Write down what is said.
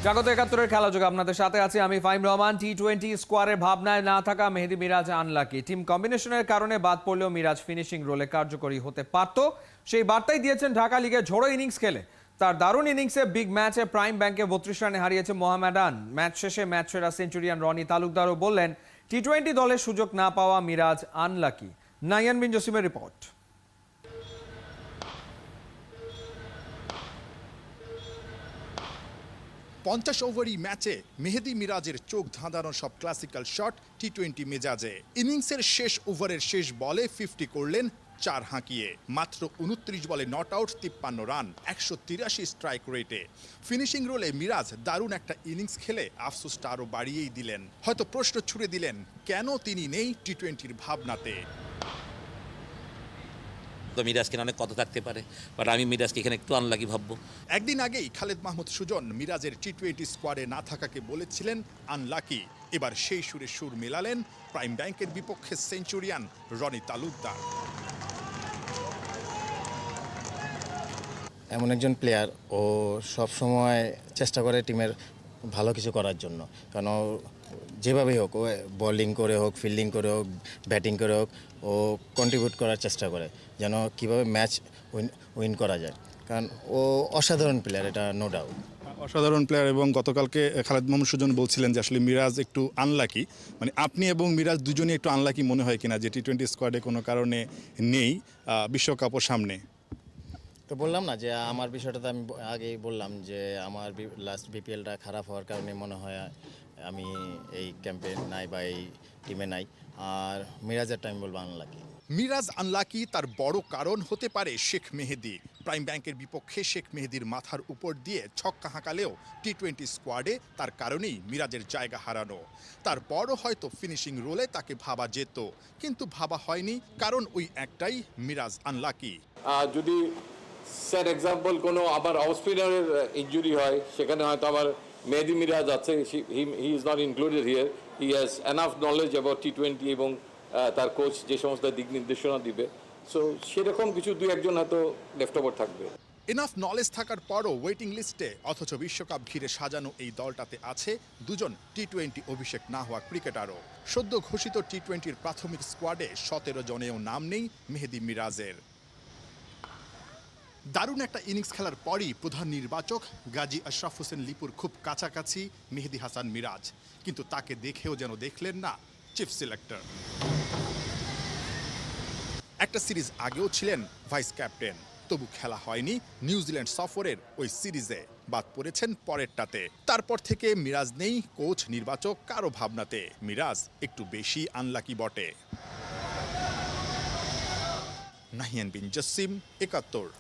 স্বাগত ৭১-এর খেলাযোগে আপনাদের সাথে আছি আমি ফাহিম রহমান। টি-20 স্কোয়াডের ভাবনায় না থাকা মেহেদী মিরাজ আনলাকি। টিম কম্বিনেশনের কারণে বাদ পড়লেও মিরাজ ফিনিশিং রোলে কার্যকরী হতে পারত, সেই বার্তাই দিয়েছেন ঢাকা লিগে ঝোড়ো ইনিংস খেলে। তার দারুণ ইনিংসে বিগ ম্যাচে প্রাইম ব্যাংকে ৩২ রানে হারিয়েছে মোহামেডান। ম্যাচ শেষে ম্যাচ সেরা সেঞ্চুরিয়ান রনি তালুকদারও বললেন টি-20 দলের সুযোগ না পাওয়া মিরাজ আনলাকি। নাইয়ান বিন জসিমের রিপোর্ট। ৫০ ওভারই ম্যাচে মেহেদী মিরাজের চোখ ধাঁধানো সব ক্লাসিক্যাল শট টি-20 মেজাজে। ইনিংসের শেষ ওভারের শেষ বলে 50 করলেন ৪ হাঁকিয়ে। মাত্র ২৯ বলে নট আউট, ৫৩ রান, ১৮৩ স্ট্রাইক রেটে। ফিনিশিং রোলে মিরাজ দারুণ একটা ইনিংস খেলে আফসোসটা আরও বাড়িয়েই দিলেন। হয়তো প্রশ্ন ছুড়ে দিলেন কেন তিনি নেই টি-20 ভাবনাতে। তো মিরাজকে অনেক কথা থাকতে পারে, বাট আমি মিরাজকে এখানে একটু আনলাকি ভাববো। একদিন আগেই খালেদ মাহমুদ সুজন মিরাজের টি-20 স্কোয়াডে না থাকাকে বলেছিলেন আনলাকি। এবার সেই সুরে সুর মেলালেন প্রাইম ব্যাংকের বিপক্ষে সেঞ্চুরিয়ান রনি তালুকদার। এমন একজন প্লেয়ার, ও সব সময় চেষ্টা করে টিমের ভালো কিছু করার জন্য। কারণ যেভাবেই হোক, ও বোলিং করে হোক, ফিল্ডিং করে হোক, ব্যাটিং করে হোক, ও কন্ট্রিবিউট করার চেষ্টা করে যেন কীভাবে ম্যাচ উইন করা যায়। কারণ ও অসাধারণ প্লেয়ার, এটা নো ডাউট। অসাধারণ প্লেয়ার। এবং গতকালকে খালেদ মাহমুদ সুজন বলছিলেন যে আসলে মিরাজ একটু আনলাকি। মানে আপনি এবং মিরাজ দুজনই একটু আনলাকি মনে হয় কিনা যে টি-20 স্কোয়াডে কোনো কারণে নেই বিশ্বকাপও সামনে? তো বললাম না যে আমার বিষয়টা তো আমি আগেই বললাম যে আমার লাস্ট বিপিএলটা খারাপ হওয়ার কারণে মনে হয় আমি এই ক্যাম্পে নাই বা এই টিমে নাই। আর মিরাজেরটা আমি বলবো আনলাকি। মিরাজ আনলাকি তার বড় কারণ হতে পারে শেখ মেহেদী। প্রাইম ব্যাংকের বিপক্ষে শেখ মেহেদীর মাথার উপর দিয়ে ছক্কা হাঁকালেও টি-20 স্কোয়াডে তার কারণেই মিরাজের জায়গা হারানো। তারপরও হয়তো ফিনিশিং রোলে তাকে ভাবা যেত, কিন্তু ভাবা হয়নি, কারণ ওই একটাই, মিরাজ আনলাকি। যদি স্যার এক্সাম্পল কোনো আবার অফ স্পিনারের ইনজুরি হয়, সেখানে হয়তো আবার মেহেদী মিরাজ আছে, he is not included here. He has enough knowledge about T এবং তার কোচ যে সমস্ত দিক নির্দেশনা দিবে, সো সেরকম কিছু দুই একজন হয়তো লেফট ওভার থাকবে। এনাফ নলেজ থাকার পরও ওয়েটিং লিস্টে, অথচ বিশ্বকাপ ঘিরে সাজানো এই দলটাতে আছে দুজন টি-20 অভিষেক না হওয়া ক্রিকেটারও। সদ্য ঘোষিত টি-20 প্রাথমিক স্কোয়াডে ১৭ জনেও নাম নেই মেহেদী মিরাজের। দারুণ একটা ইনিংস খেলার পরই প্রধান নির্বাচক গাজী আশরাফ হোসেন লিপুর খুব কাছাকাছি মেহেদী হাসান মিরাজ, কিন্তু তাকে দেখেও যেন দেখলেন না চিফ সিলেক্টর। একটা সিরিজ আগেও ছিলেন ভাইস ক্যাপ্টেন, তবু খেলা হয়নি নিউজিল্যান্ড সফরের ওই সিরিজে, বাদ পড়েছেন পরেরটাতে। তারপর থেকে মিরাজ নেই কোচ নির্বাচক কারো ভাবনাতে। মিরাজ একটু বেশি আনলাকি বটে। নাহিয়ান বিন জসিম, ৭১।